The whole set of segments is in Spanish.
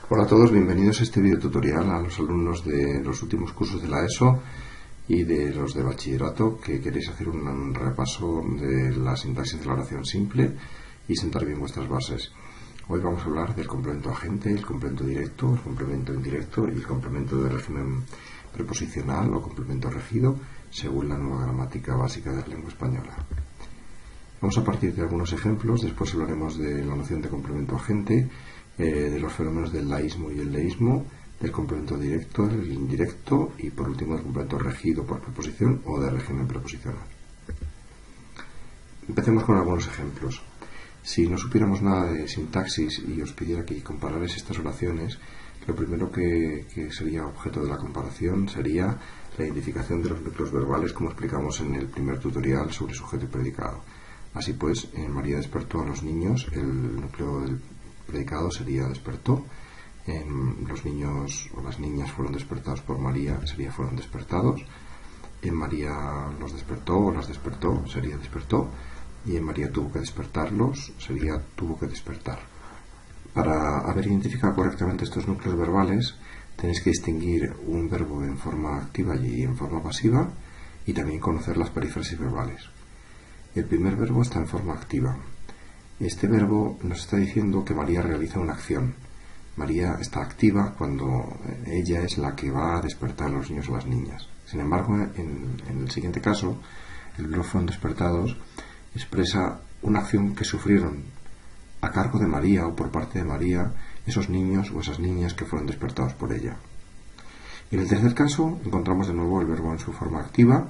Hola a todos, bienvenidos a este video tutorial a los alumnos de los últimos cursos de la ESO y de los de bachillerato que queréis hacer un repaso de la sintaxis de la oración simple y sentar bien vuestras bases. Hoy vamos a hablar del complemento agente, el complemento directo, el complemento indirecto y el complemento de régimen preposicional o complemento regido según la nueva gramática básica de la lengua española. Vamos a partir de algunos ejemplos, después hablaremos de la noción de complemento agente, de los fenómenos del laísmo y el leísmo, del complemento directo, el indirecto y por último del complemento regido por preposición o de régimen preposicional. Empecemos con algunos ejemplos. Si no supiéramos nada de sintaxis y os pidiera que compararais estas oraciones, lo primero que sería objeto de la comparación sería la identificación de los núcleos verbales, como explicamos en el primer tutorial sobre sujeto y predicado. Así pues, María despertó a los niños, el núcleo del predicado sería despertó. Los niños o las niñas fueron despertados por María, sería fueron despertados. En María los despertó o las despertó, sería despertó. Y en María tuvo que despertarlos, sería tuvo que despertar. Para haber identificado correctamente estos núcleos verbales, tenéis que distinguir un verbo en forma activa y en forma pasiva y también conocer las perífrasis verbales. El primer verbo está en forma activa. Este verbo nos está diciendo que María realiza una acción. María está activa cuando ella es la que va a despertar a los niños o las niñas. Sin embargo, en el siguiente caso, el verbo fueron despertados expresa una acción que sufrieron a cargo de María o por parte de María esos niños o esas niñas que fueron despertados por ella. En el tercer caso encontramos de nuevo el verbo en su forma activa,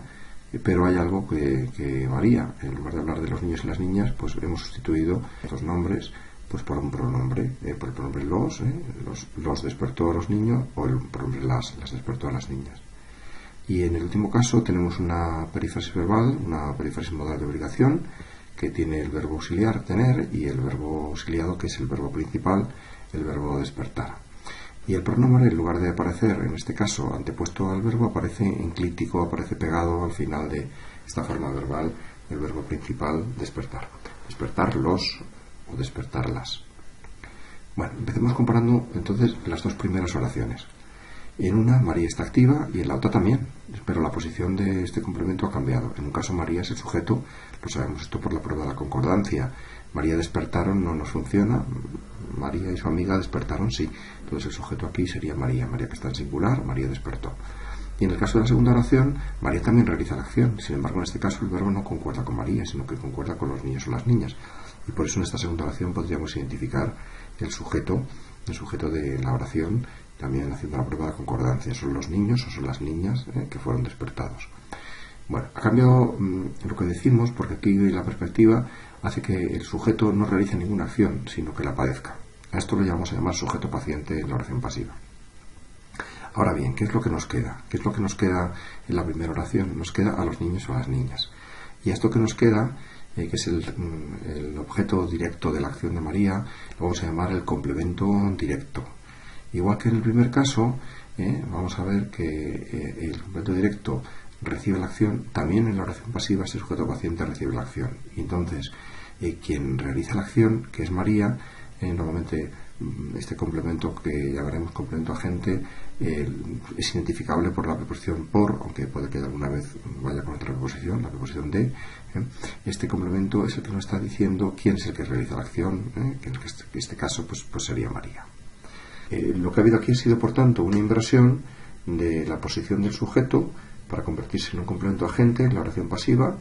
pero hay algo que varía. En lugar de hablar de los niños y las niñas, pues hemos sustituido estos nombres pues por un pronombre, por el pronombre los despertó a los niños, o el pronombre las despertó a las niñas. Y en el último caso tenemos una perífrasis verbal, una perífrasis modal de obligación, que tiene el verbo auxiliar tener y el verbo auxiliado, que es el verbo principal, el verbo despertar. Y el pronombre, en lugar de aparecer, en este caso, antepuesto al verbo, aparece enclítico, aparece pegado al final de esta forma verbal del verbo principal, despertar. Despertarlos o despertarlas. Bueno, empecemos comparando entonces las dos primeras oraciones. En una, María está activa y en la otra también, pero la posición de este complemento ha cambiado. En un caso, María es el sujeto, lo sabemos esto por la prueba de la concordancia. María despertaron no nos funciona, María y su amiga despertaron sí. Entonces el sujeto aquí sería María, María que está en singular, María despertó. Y en el caso de la segunda oración, María también realiza la acción. Sin embargo, en este caso el verbo no concuerda con María, sino que concuerda con los niños o las niñas. Y por eso en esta segunda oración podríamos identificar el sujeto de la oración, también haciendo la prueba de concordancia. ¿Son los niños o son las niñas que fueron despertados? Bueno, ha cambiado lo que decimos, porque aquí la perspectiva hace que el sujeto no realice ninguna acción, sino que la padezca. A esto lo llamamos a llamar sujeto paciente en la oración pasiva. Ahora bien, ¿qué es lo que nos queda? ¿Qué es lo que nos queda en la primera oración? Nos queda a los niños o a las niñas. Y a esto que nos queda, que es el objeto directo de la acción de María, lo vamos a llamar el complemento directo. Igual que en el primer caso, vamos a ver que el complemento directo recibe la acción, también en la oración pasiva este sujeto paciente recibe la acción. Y entonces, quien realiza la acción, que es María, normalmente este complemento que llamaremos complemento agente es identificable por la preposición por, aunque puede que alguna vez vaya con otra preposición, la preposición de. Este complemento es el que nos está diciendo quién es el que realiza la acción, que en este caso pues sería María. Lo que ha habido aquí ha sido, por tanto, una inversión de la posición del sujeto para convertirse en un complemento agente en la oración pasiva,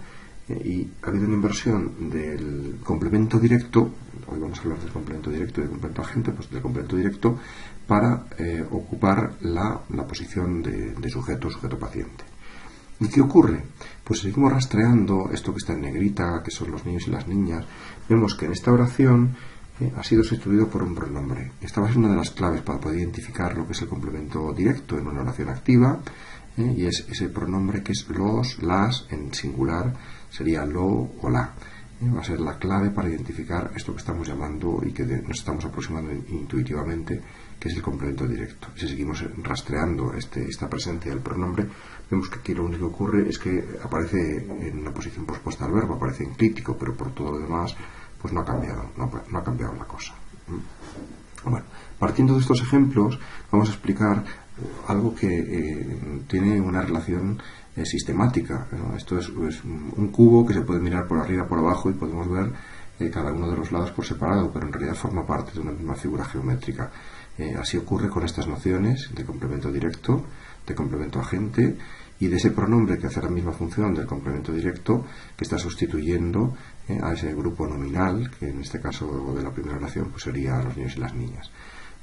y ha habido una inversión del complemento directo. Hoy vamos a hablar del complemento directo y del complemento agente, pues del complemento directo para ocupar la posición de sujeto paciente. ¿Y qué ocurre? Pues seguimos rastreando esto que está en negrita, que son los niños y las niñas. Vemos que en esta oración ha sido sustituido por un pronombre. Esta va a ser una de las claves para poder identificar lo que es el complemento directo en una oración activa, y es ese pronombre que es los, las, en singular sería lo o la. Va a ser la clave para identificar esto que estamos llamando y que nos estamos aproximando intuitivamente, que es el complemento directo. Si seguimos rastreando esta presencia del pronombre, vemos que aquí lo único que ocurre es que aparece en una posición pospuesta al verbo, aparece en crítico, pero por todo lo demás pues no ha cambiado la cosa. Bueno, Partiendo de estos ejemplos, vamos a explicar algo que tiene una relación sistemática, ¿no? Esto es un cubo que se puede mirar por arriba, por abajo, y podemos ver cada uno de los lados por separado, pero en realidad forma parte de una misma figura geométrica. Así ocurre con estas nociones de complemento directo, de complemento agente y de ese pronombre que hace la misma función del complemento directo, que está sustituyendo a ese grupo nominal, que en este caso de la primera oración pues sería los niños y las niñas.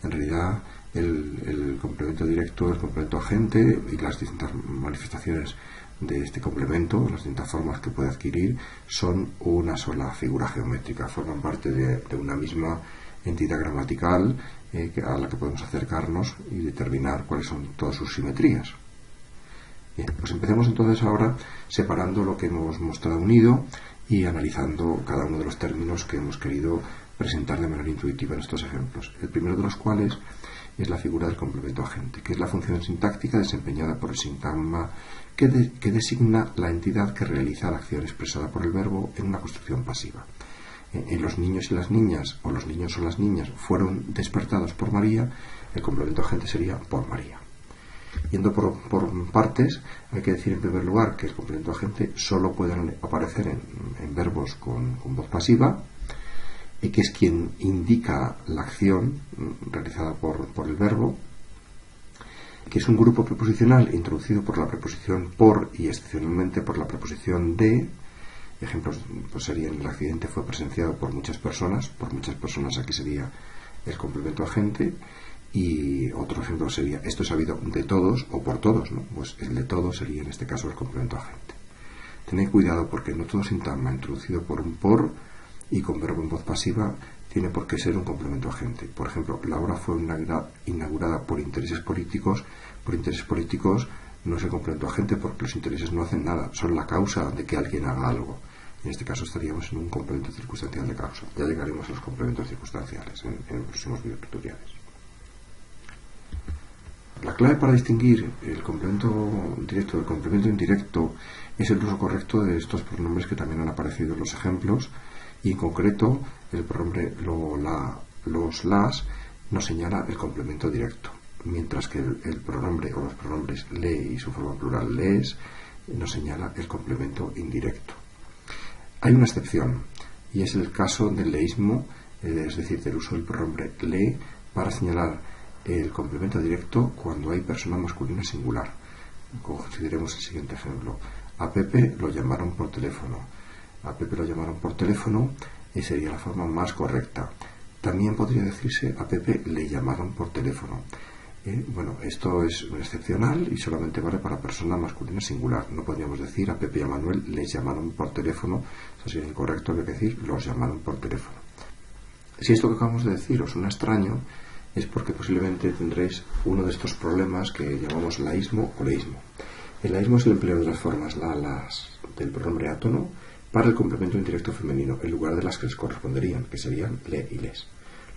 En realidad el complemento directo, el complemento agente y las distintas manifestaciones de este complemento, las distintas formas que puede adquirir, son una sola figura geométrica, forman parte de una misma entidad gramatical a la que podemos acercarnos y determinar cuáles son todas sus simetrías. Bien, pues empecemos entonces ahora separando lo que hemos mostrado unido y analizando cada uno de los términos que hemos querido presentar de manera intuitiva en estos ejemplos. El primero de los cuales es la figura del complemento agente, que es la función sintáctica desempeñada por el sintagma que designa la entidad que realiza la acción expresada por el verbo en una construcción pasiva. En los niños y las niñas, o los niños o las niñas, fueron despertados por María, el complemento agente sería por María. Yendo por partes, hay que decir en primer lugar que el complemento agente solo puede aparecer en verbos con voz pasiva, y que es quien indica la acción realizada por el verbo, que es un grupo preposicional introducido por la preposición por y excepcionalmente por la preposición de. Ejemplos pues serían: el accidente fue presenciado por muchas personas aquí sería el complemento agente, y otro ejemplo sería: esto es sabido de todos o por todos, ¿no? Pues el de todos sería en este caso el complemento agente. Tened cuidado porque no todo sintagma introducido por un por y con verbo en voz pasiva tiene por qué ser un complemento agente. Por ejemplo, la obra fue inaugurada por intereses políticos. Por intereses políticos no es el complemento agente porque los intereses no hacen nada, son la causa de que alguien haga algo. En este caso estaríamos en un complemento circunstancial de causa. Ya llegaremos a los complementos circunstanciales en los próximos videotutoriales. La clave para distinguir el complemento directo del complemento indirecto es el uso correcto de estos pronombres que también han aparecido en los ejemplos, y en concreto el pronombre lo, la, los, las nos señala el complemento directo, mientras que el pronombre o los pronombres le y su forma plural les nos señala el complemento indirecto. Hay una excepción, y es el caso del leísmo, es decir, del uso del pronombre le para señalar el complemento directo cuando hay persona masculina singular. Consideremos el siguiente ejemplo: a Pepe lo llamaron por teléfono. A Pepe lo llamaron por teléfono y sería la forma más correcta. También podría decirse: a Pepe le llamaron por teléfono. Bueno, esto es excepcional y solamente vale para persona masculina singular. No podríamos decir: a Pepe y a Manuel les llamaron por teléfono. Eso sería incorrecto, hay que decir: los llamaron por teléfono. Si esto que acabamos de decir os suena extraño, es porque posiblemente tendréis uno de estos problemas que llamamos laísmo o leísmo. El laísmo es el empleo de las formas la, las del pronombre átono para el complemento indirecto femenino, en lugar de las que les corresponderían, que serían le y les.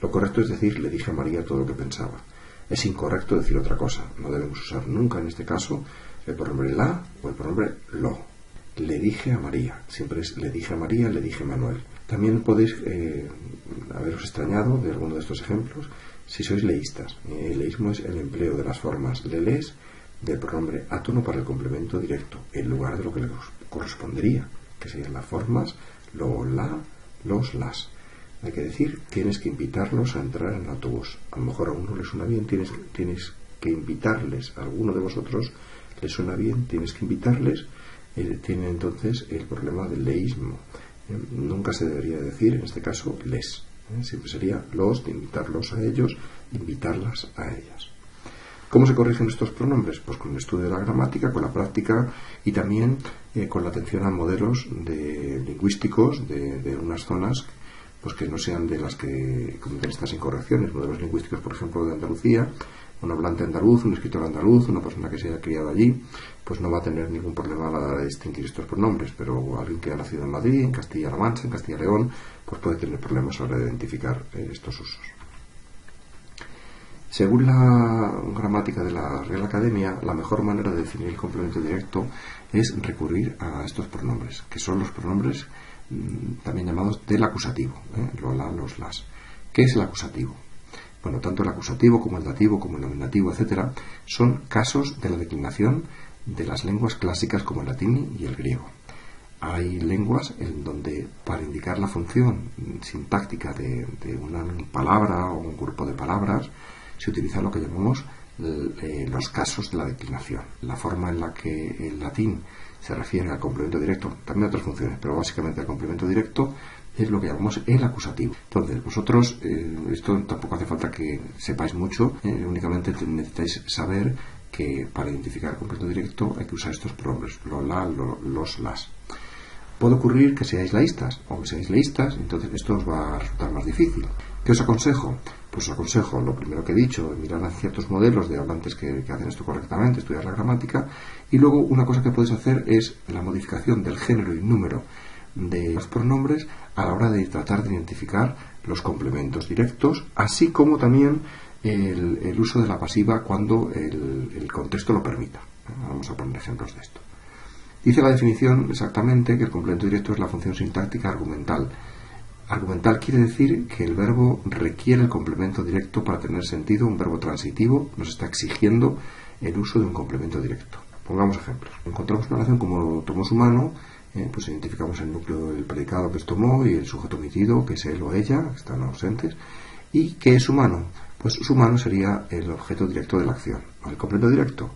Lo correcto es decir: le dije a María todo lo que pensaba. Es incorrecto decir otra cosa. No debemos usar nunca en este caso el pronombre la o el pronombre lo. Le dije a María. Siempre es le dije a María, le dije a Manuel. También podéis haberos extrañado de alguno de estos ejemplos si sois leístas. El leísmo es el empleo de las formas le les del pronombre átono para el complemento directo, en lugar de lo que le correspondería, que serían las formas lo, la, los, las. Hay que decir: tienes que invitarlos a entrar en el autobús. A lo mejor a uno le suena bien, tienes que invitarles. A alguno de vosotros le suena bien, tienes que invitarles. Tiene entonces el problema del leísmo. Nunca se debería decir, en este caso, les. Siempre sería los, de invitarlos a ellos, invitarlas a ellas. ¿Cómo se corrigen estos pronombres? Pues con el estudio de la gramática, con la práctica y también con la atención a modelos lingüísticos de unas zonas pues que no sean de las que cometen estas incorrecciones. Modelos lingüísticos, por ejemplo, de Andalucía. Un hablante andaluz, un escritor andaluz, una persona que se haya criado allí, pues no va a tener ningún problema a la hora de distinguir estos pronombres, pero alguien que ha nacido en Madrid, en Castilla-La Mancha, en Castilla y León, pues puede tener problemas a la hora de identificar estos usos. Según la gramática de la Real Academia, la mejor manera de definir el complemento directo es recurrir a estos pronombres, que son los pronombres también llamados del acusativo, lo, la, los, las. ¿Qué es el acusativo? Bueno, tanto el acusativo como el dativo, como el nominativo, etcétera, son casos de la declinación de las lenguas clásicas como el latín y el griego. Hay lenguas en donde para indicar la función sintáctica de una palabra o un grupo de palabras se utiliza lo que llamamos los casos de la declinación. La forma en la que el latín se refiere al complemento directo, también a otras funciones, pero básicamente al complemento directo, es lo que llamamos el acusativo. Entonces, vosotros, esto tampoco hace falta que sepáis mucho, únicamente necesitáis saber que para identificar el complemento directo hay que usar estos pronombres, los, las. Puede ocurrir que seáis laístas, o que seáis leístas, entonces esto os va a resultar más difícil. ¿Qué os aconsejo? Pues os aconsejo, lo primero que he dicho, mirar a ciertos modelos de hablantes que hacen esto correctamente, estudiar la gramática, y luego una cosa que podéis hacer es la modificación del género y número de los pronombres a la hora de tratar de identificar los complementos directos, así como también el uso de la pasiva cuando el contexto lo permita. Vamos a poner ejemplos de esto. Dice la definición exactamente que el complemento directo es la función sintáctica argumental. Argumental quiere decir que el verbo requiere el complemento directo para tener sentido. Un verbo transitivo nos está exigiendo el uso de un complemento directo. Pongamos ejemplos. Encontramos una oración como tomó su mano, pues identificamos el núcleo del predicado que es tomó y el sujeto omitido, que es él o ella, que están ausentes. ¿Y qué es su mano? Pues su mano sería el objeto directo de la acción. El complemento directo,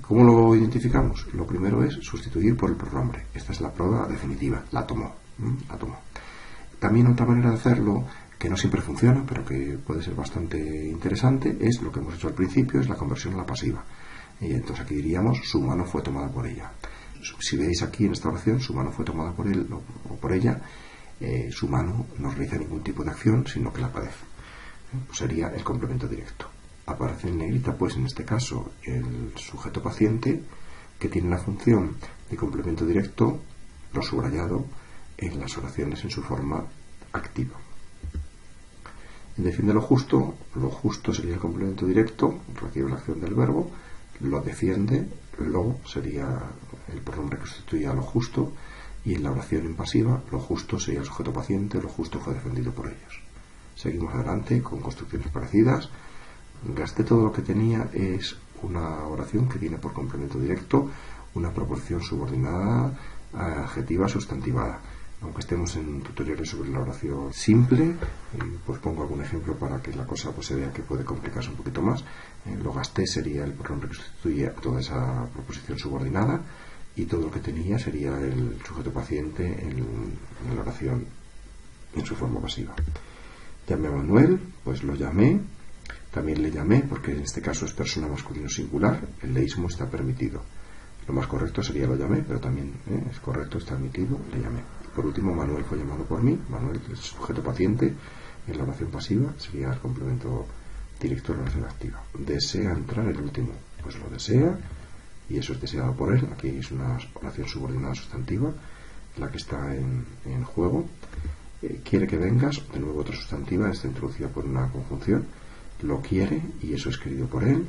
¿cómo lo identificamos? Lo primero es sustituir por el pronombre. Esta es la prueba definitiva. La tomó. La tomó. También otra manera de hacerlo, que no siempre funciona, pero que puede ser bastante interesante, es lo que hemos hecho al principio, es la conversión a la pasiva. Y entonces aquí diríamos, su mano fue tomada por ella. Si veis aquí en esta oración, su mano fue tomada por él o por ella, su mano no realiza ningún tipo de acción, sino que la padece. Pues sería el complemento directo. Aparece en negrita, pues en este caso, el sujeto paciente, que tiene la función de complemento directo, lo subrayado, en las oraciones en su forma activa. En defiende lo justo sería el complemento directo, recibe la acción del verbo, lo defiende, lo sería el pronombre que sustituye a lo justo, y en la oración en pasiva, lo justo sería el sujeto paciente, lo justo fue defendido por ellos. Seguimos adelante con construcciones parecidas. Gasté todo lo que tenía es una oración que tiene por complemento directo una proposición subordinada adjetiva sustantivada. Aunque estemos en tutoriales sobre la oración simple, pues pongo algún ejemplo para que la cosa pues se vea que puede complicarse un poquito más. Lo gasté sería el pronombre que sustituye a toda esa proposición subordinada, y todo lo que tenía sería el sujeto paciente en la oración en su forma pasiva. Llamé a Manuel, pues lo llamé. También le llamé, porque en este caso es persona masculino singular, el leísmo está permitido. Lo más correcto sería lo llamé, pero también es correcto, está admitido, le llamé. Por último, Manuel fue llamado por mí. Manuel es sujeto paciente en la oración pasiva, sería el complemento directo de la oración activa. Desea entrar el último, pues lo desea, y eso es deseado por él. Aquí es una oración subordinada sustantiva la que está en juego. Quiere que vengas, de nuevo otra sustantiva, está introducida por una conjunción. Lo quiere, y eso es querido por él.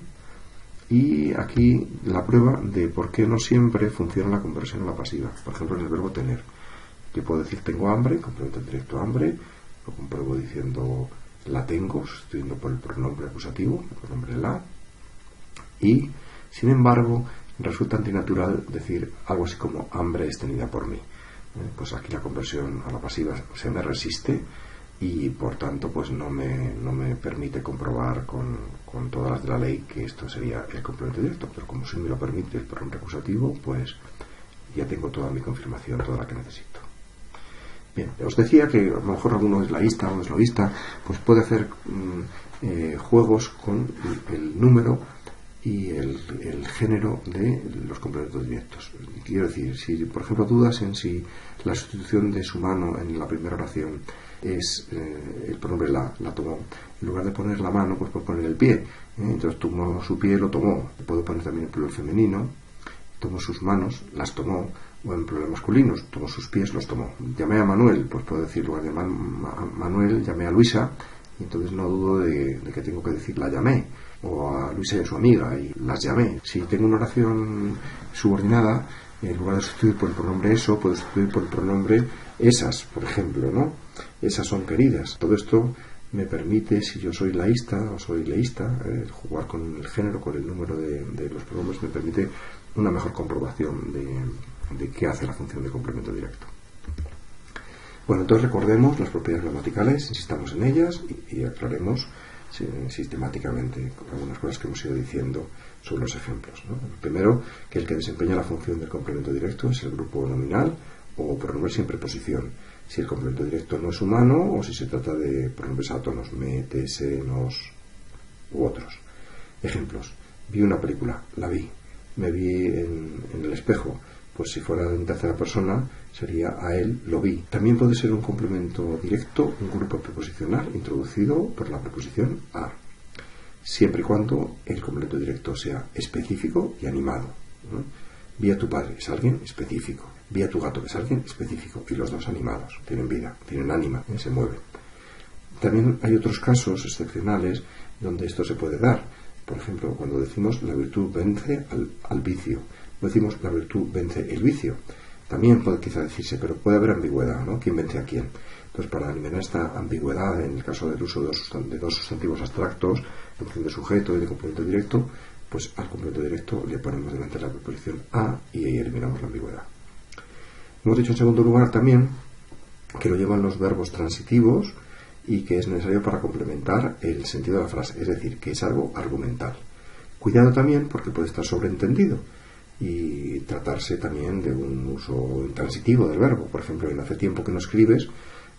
Y aquí la prueba de por qué no siempre funciona la conversión a la pasiva. Por ejemplo, en el verbo tener. Yo puedo decir tengo hambre, complemento directo hambre, lo compruebo diciendo la tengo, sustituyendo por el pronombre acusativo, el pronombre la. Y, sin embargo, resulta antinatural decir algo así como hambre es tenida por mí. Pues aquí la conversión a la pasiva se me resiste, y por tanto pues no me permite comprobar con todas las de la ley que esto sería el complemento directo, pero como sí me lo permite el pronombre acusativo, pues ya tengo toda mi confirmación, toda la que necesito. Bien, os decía que a lo mejor alguno es laísta o esloísta, pues puede hacer juegos con el número y el género de los complementos directos. Quiero decir, si por ejemplo dudas en si la sustitución de su mano en la primera oración es el pronombre la tomó, en lugar de poner la mano, pues puedo poner el pie. Entonces tomó su pie, lo tomó. Puedo poner también el plural femenino, tomó sus manos, las tomó. O en plural masculinos, tomó sus pies, los tomó. Llamé a Manuel, pues puedo decir en lugar de Manuel, llamé a Luisa, y entonces no dudo de que tengo que decir la llamé, o a Luisa y a su amiga, y las llamé. Si tengo una oración subordinada, en lugar de sustituir por el pronombre eso, puedo sustituir por el pronombre esas, por ejemplo, ¿no? Esas son queridas. Todo esto me permite, si yo soy laísta o soy leísta, jugar con el género, con el número de los pronombres, me permite una mejor comprobación de qué hace la función de complemento directo. Bueno, entonces recordemos las propiedades gramaticales, insistamos en ellas y aclaremos sistemáticamente algunas cosas que hemos ido diciendo sobre los ejemplos, ¿no? Primero, que el que desempeña la función del complemento directo es el grupo nominal o pronombre sin preposición. Si el complemento directo no es humano o si se trata de pronombres átonos, me, te, se, nos u otros. Ejemplos: vi una película, la vi. Me vi en el espejo. Pues si fuera en tercera persona sería a él, lo vi. También puede ser un complemento directo, un grupo preposicional introducido por la preposición a, siempre y cuando el complemento directo sea específico y animado, ¿no? Vi a tu padre, es alguien específico. Vi a tu gato, es alguien específico. Y los dos animados, tienen vida, tienen ánima, se mueven. También hay otros casos excepcionales donde esto se puede dar. Por ejemplo, cuando decimos la virtud vence al vicio. No decimos la virtud vence el vicio. También puede quizá decirse, pero puede haber ambigüedad, ¿no? ¿Quién vence a quién? Entonces, para eliminar esta ambigüedad en el caso del uso de dos sustantivos abstractos, en función de sujeto y de complemento directo, pues al complemento directo le ponemos delante la preposición a y ahí eliminamos la ambigüedad. Hemos dicho en segundo lugar también que lo llevan los verbos transitivos y que es necesario para complementar el sentido de la frase, es decir, que es algo argumental. Cuidado también porque puede estar sobreentendido y tratarse también de un uso intransitivo del verbo. Por ejemplo, en hace tiempo que no escribes,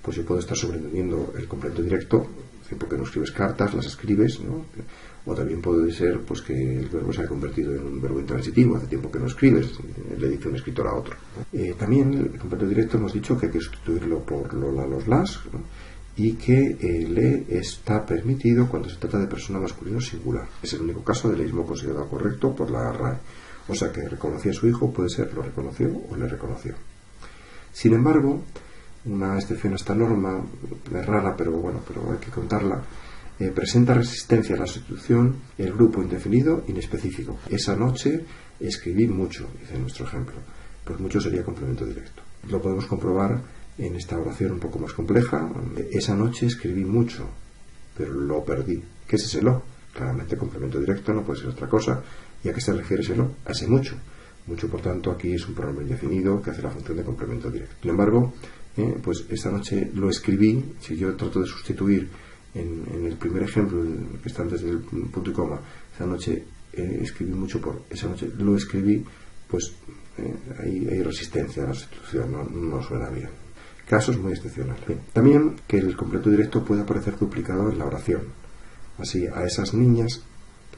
pues yo puedo estar sobreentendiendo el complemento directo, tiempo que no escribes cartas, las escribes, ¿no? O también puede ser pues que el verbo se haya convertido en un verbo intransitivo, hace tiempo que no escribes, le dice un escritor a otro. También el complemento directo hemos dicho que hay que sustituirlo por los las, ¿no? Y que le está permitido cuando se trata de persona masculino singular. Es el único caso de leísmo considerado correcto por la RAE. O sea que reconocía a su hijo, puede ser lo reconoció o le reconoció. Sin embargo, una excepción a esta norma, es rara, pero hay que contarla, presenta resistencia a la sustitución el grupo indefinido inespecífico. Esa noche escribí mucho, dice nuestro ejemplo. Pues mucho sería complemento directo. Lo podemos comprobar en esta oración un poco más compleja. Esa noche escribí mucho, pero lo perdí. ¿Qué es ese lo? Claramente complemento directo, no puede ser otra cosa. ¿Y a qué se refiere ese lo? A ese mucho. Mucho, por tanto, aquí es un pronombre indefinido que hace la función de complemento directo. Sin embargo, pues esta noche lo escribí. Si yo trato de sustituir en el primer ejemplo, que está antes del punto y coma, esa noche escribí mucho por esa noche lo escribí, pues hay resistencia a la sustitución, no suena bien. Casos muy excepcionales. También que el complemento directo puede aparecer duplicado en la oración. Así, a esas niñas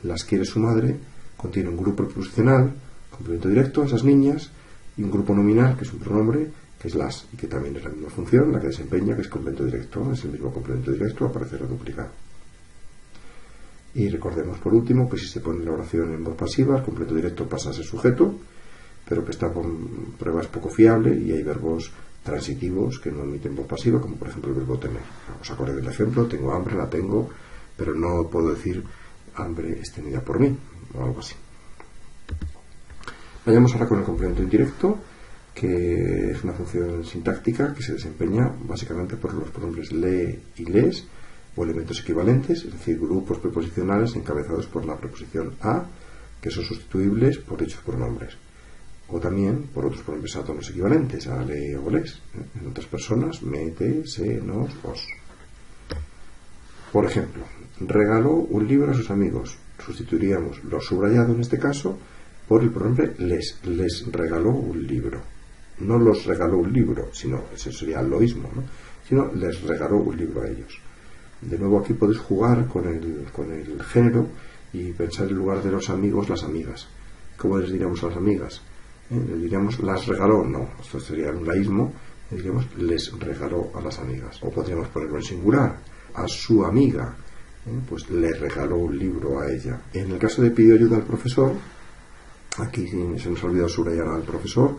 las quiere su madre, contiene un grupo preposicional, complemento directo, a esas niñas, y un grupo nominal, que es un pronombre, que es las, y que también es la misma función, la que desempeña, que es complemento directo, es el mismo complemento directo, aparecerá duplicado. Y recordemos por último que si se pone la oración en voz pasiva, el complemento directo pasa a ser sujeto, pero que esta prueba es poco fiable y hay verbos transitivos que no emiten voz pasiva, como por ejemplo el verbo tener. ¿Os acordáis del ejemplo? Tengo hambre, la tengo, pero no puedo decir hambre es tenida por mí, o algo así. Vayamos ahora con el complemento indirecto, que es una función sintáctica que se desempeña básicamente por los pronombres le y les, o elementos equivalentes, es decir, grupos preposicionales encabezados por la preposición a, que son sustituibles por dichos pronombres, o también por otros pronombres átonos equivalentes, a, le o les, en otras personas, me, te, se, nos, os. Por ejemplo, regaló un libro a sus amigos. Sustituiríamos lo subrayado en este caso por el pronombre les regaló un libro. No los regaló un libro, sino, eso sería loísmo, ¿no? Sino les regaló un libro a ellos. De nuevo aquí podéis jugar con el género y pensar en lugar de los amigos, las amigas. ¿Cómo les diríamos a las amigas? Les diríamos las regaló, no, esto sería un laísmo, les diríamos les regaló a las amigas. O podríamos ponerlo en singular, a su amiga, pues le regaló un libro a ella. En el caso de pidió ayuda al profesor, aquí se nos ha olvidado subrayar al profesor,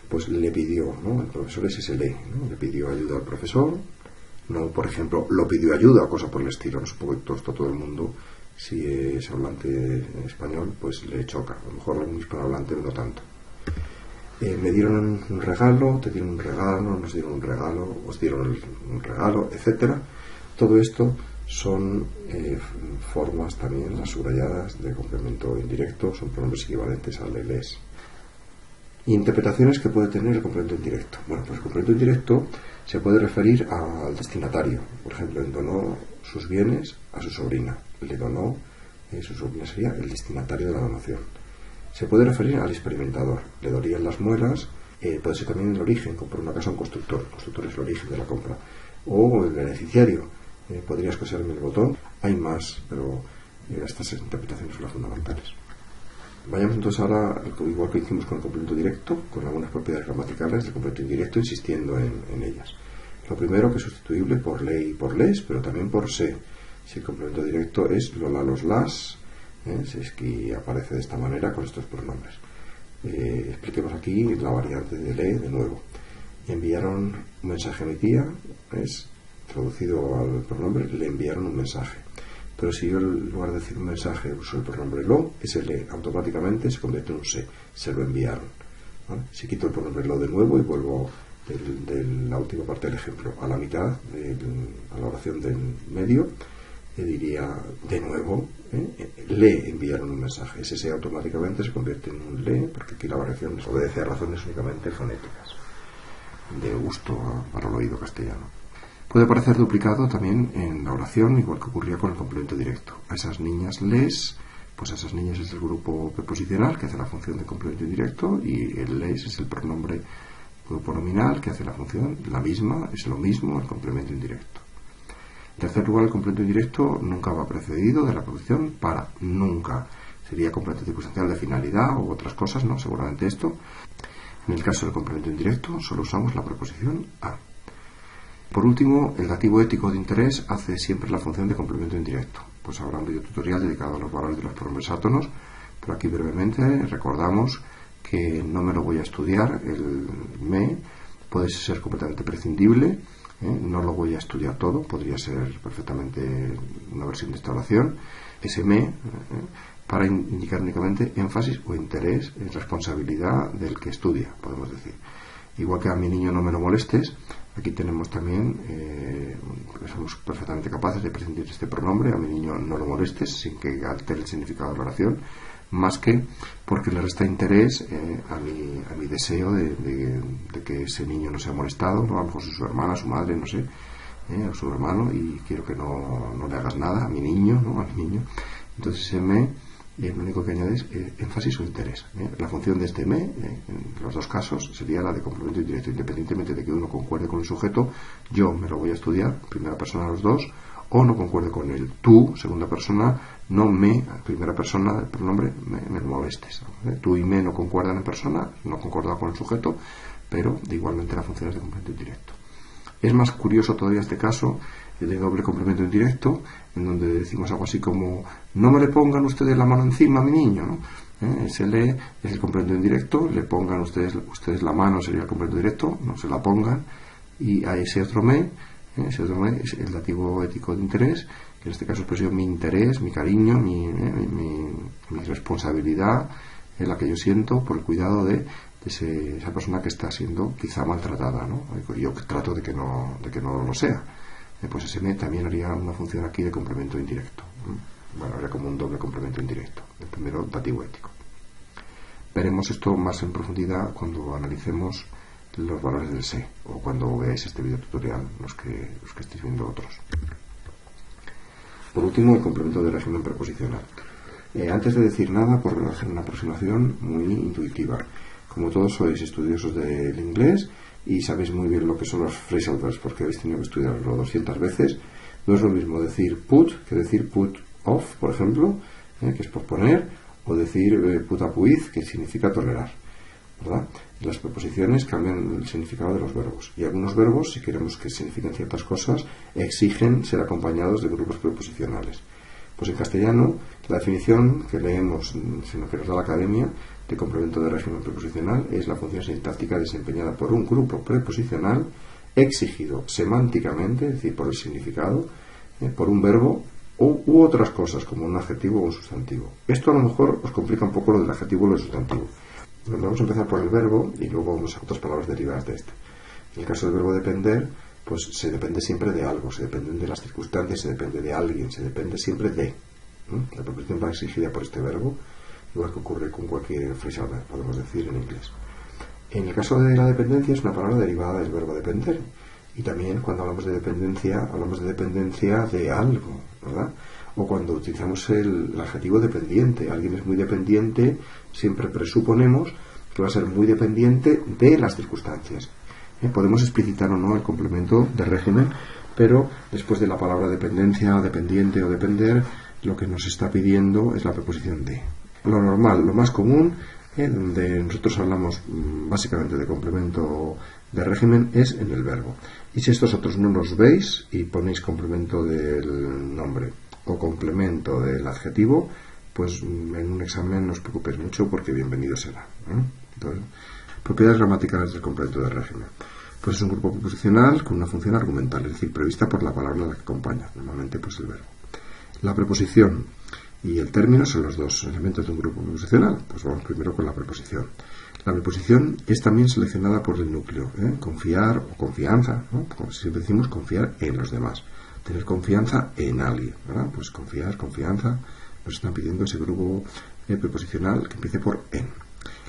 pues le pidió, ¿no? El profesor es ese le, ¿no? Le pidió ayuda al profesor, no, por ejemplo, lo pidió ayuda o cosa por el estilo. No supongo que esto todo el mundo, si es hablante español, pues le choca. A lo mejor algún hispanohablante no tanto. Me dieron un regalo, te dieron un regalo, nos dieron un regalo, os dieron un regalo, etcétera. Todo esto son formas también, las subrayadas de complemento indirecto, son pronombres equivalentes al de les. Interpretaciones que puede tener el complemento indirecto. Bueno, pues el complemento indirecto se puede referir al destinatario. Por ejemplo, donó sus bienes a su sobrina. Le donó, su sobrina sería el destinatario de la donación. Se puede referir al experimentador. Le dolían las muelas. Puede ser también el origen, como por una casa un constructor. El constructor es el origen de la compra. O el beneficiario. Podrías coserme el botón. Hay más, pero estas interpretaciones son las fundamentales. Vayamos entonces ahora, igual que hicimos con el complemento directo, con algunas propiedades gramaticales del complemento indirecto, insistiendo en ellas. Lo primero, que es sustituible por le y por les, pero también por se. Si el complemento directo es lola, los, las, si es que aparece de esta manera con estos pronombres. Expliquemos aquí la variante de le de nuevo. Enviaron un mensaje a mi tía, es traducido al pronombre, le enviaron un mensaje. Pero si yo en lugar de decir un mensaje uso el pronombre lo, ese le automáticamente se convierte en un se lo enviaron. ¿Vale? Si quito el pronombre lo de nuevo y vuelvo de la última parte del ejemplo a la mitad, a la oración del medio, le diría de nuevo, le enviaron un mensaje. Ese se automáticamente se convierte en un le, porque aquí la variación obedece a razones únicamente fonéticas, de gusto para el oído castellano. Puede aparecer duplicado también en la oración, igual que ocurría con el complemento directo. A esas niñas les, pues a esas niñas es el grupo preposicional que hace la función de complemento indirecto, y el les es el pronombre grupo nominal que hace la función, la misma, es lo mismo el complemento indirecto. En tercer lugar, el complemento indirecto nunca va precedido de la preposición para, nunca. Sería complemento circunstancial de finalidad u otras cosas, ¿no? Seguramente esto. En el caso del complemento indirecto solo usamos la preposición a. Por último, el dativo ético de interés hace siempre la función de complemento indirecto. Pues habrá un video tutorial dedicado a los valores de los pronombres átonos, pero aquí brevemente recordamos que no me lo voy a estudiar. El me puede ser completamente prescindible, no lo voy a estudiar todo, podría ser perfectamente una versión de esta oración. Ese me, para indicar únicamente énfasis o interés en responsabilidad del que estudia, podemos decir. Igual que a mi niño no me lo molestes, aquí tenemos también, somos perfectamente capaces de prescindir de este pronombre, a mi niño no lo molestes, sin que altere el significado de la oración, más que porque le resta interés a mi deseo de que ese niño no sea molestado, ¿no? A lo mejor es su hermana, su madre, no sé, o su hermano, y quiero que no le hagas nada a mi niño, ¿no? A mi niño. Entonces ese me, lo único que añade es énfasis o interés. La función de este me, en los dos casos, sería la de complemento indirecto. Independientemente de que uno concuerde con el sujeto, yo me lo voy a estudiar, primera persona los dos, o no concuerde con el tú, segunda persona, no me, primera persona, el pronombre, me molestes. Tú y me no concuerdan en persona, no concuerdan con el sujeto, pero igualmente la función es de complemento indirecto. Es más curioso todavía este caso, el de doble complemento indirecto, en donde decimos algo así como, no me le pongan ustedes la mano encima a mi niño, ¿no? Ese le es el complemento indirecto, le pongan ustedes la mano, sería el complemento directo, no se la pongan, y a ese otro me es el dativo ético de interés, que en este caso expresión mi interés, mi cariño, mi responsabilidad, la que yo siento por el cuidado de esa persona que está siendo quizá maltratada, ¿no? Yo trato de que no lo sea. Pues ese me también haría una función aquí de complemento indirecto. Bueno, haría como un doble complemento indirecto. El primero, dativo ético. Veremos esto más en profundidad cuando analicemos los valores del se, o cuando veáis este video tutorial, los que estéis viendo otros. Por último, el complemento de régimen preposicional. Antes de decir nada, por hacer una aproximación muy intuitiva. Como todos sois estudiosos del inglés y sabéis muy bien lo que son los phrasal verbs, porque habéis tenido que estudiarlo 200 veces, no es lo mismo decir put que decir put off, por ejemplo, que es posponer, o decir put up with, que significa tolerar, ¿verdad? Las preposiciones cambian el significado de los verbos, y algunos verbos, si queremos que signifiquen ciertas cosas, exigen ser acompañados de grupos preposicionales. Pues en castellano, la definición que leemos, sino que nos da la Academia, de complemento de régimen preposicional es la función sintáctica desempeñada por un grupo preposicional exigido semánticamente, es decir, por el significado, por un verbo u otras cosas, como un adjetivo o un sustantivo. Esto a lo mejor os complica un poco lo del adjetivo o el sustantivo. Vamos a empezar por el verbo y luego vamos a otras palabras derivadas de este. En el caso del verbo depender, pues se depende siempre de algo, se dependen de las circunstancias, se depende de alguien, se depende siempre de. La preposición va exigida por este verbo, igual que ocurre con cualquier phrasal verb, podemos decir en inglés. En el caso de la dependencia es una palabra derivada del verbo depender. Y también cuando hablamos de dependencia de algo, ¿verdad? O cuando utilizamos el adjetivo dependiente. Alguien es muy dependiente, siempre presuponemos que va a ser muy dependiente de las circunstancias. Podemos explicitar o no el complemento de régimen, pero después de la palabra dependencia, dependiente o depender, lo que nos está pidiendo es la preposición de. Lo normal, lo más común, donde nosotros hablamos básicamente de complemento de régimen, es en el verbo. Y si estos otros no los veis y ponéis complemento del nombre o complemento del adjetivo, pues en un examen no os preocupéis mucho porque bienvenido será. Entonces, propiedades gramaticales del complemento de régimen. Pues es un grupo preposicional con una función argumental, es decir, prevista por la palabra a la que acompaña, normalmente pues el verbo. La preposición y el término son los dos elementos de un grupo preposicional. Pues vamos primero con la preposición. La preposición es también seleccionada por el núcleo. Confiar o confianza, ¿no? Como siempre decimos, confiar en los demás. Tener confianza en alguien, ¿verdad? Pues confiar, confianza. Nos están pidiendo ese grupo preposicional que empiece por en.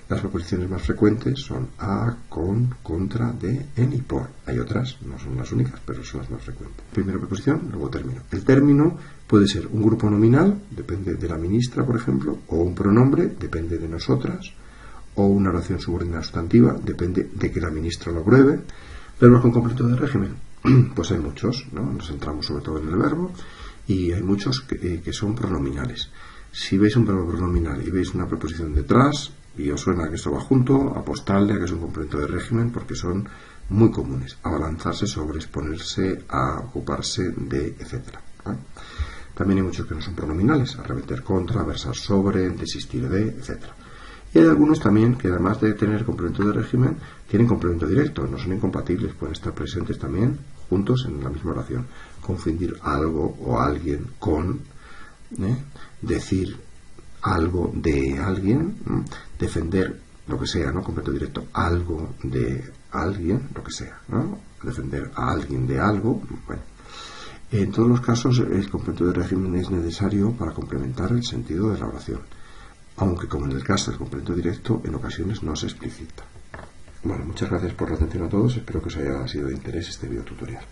Las preposiciones más frecuentes son a, con, contra, de, en y por. Hay otras, no son las únicas, pero son las más frecuentes. Primero preposición, luego término. El término puede ser un grupo nominal, depende de la ministra, por ejemplo, o un pronombre, depende de nosotras, o una oración subordinada sustantiva, depende de que la ministra lo apruebe. Verbos con complemento de régimen, pues hay muchos, ¿no? Nos centramos sobre todo en el verbo, y hay muchos que son pronominales. Si veis un verbo pronominal y veis una preposición detrás, y os suena que esto va junto, apostadle a que es un complemento de régimen, porque son muy comunes. Abalanzarse sobre, exponerse, a ocuparse de, etc. También hay muchos que no son pronominales, arremeter contra, versar sobre, desistir de, etc. Y hay algunos también que además de tener complemento de régimen, tienen complemento directo, no son incompatibles, pueden estar presentes también juntos en la misma oración. Confundir algo o alguien con, decir algo de alguien, defender lo que sea, ¿no? Complemento directo, algo de alguien, lo que sea, ¿no? Defender a alguien de algo, bueno. En todos los casos el complemento de régimen es necesario para complementar el sentido de la oración, aunque como en el caso del complemento directo en ocasiones no se explicita. Bueno, muchas gracias por la atención a todos, espero que os haya sido de interés este video tutorial.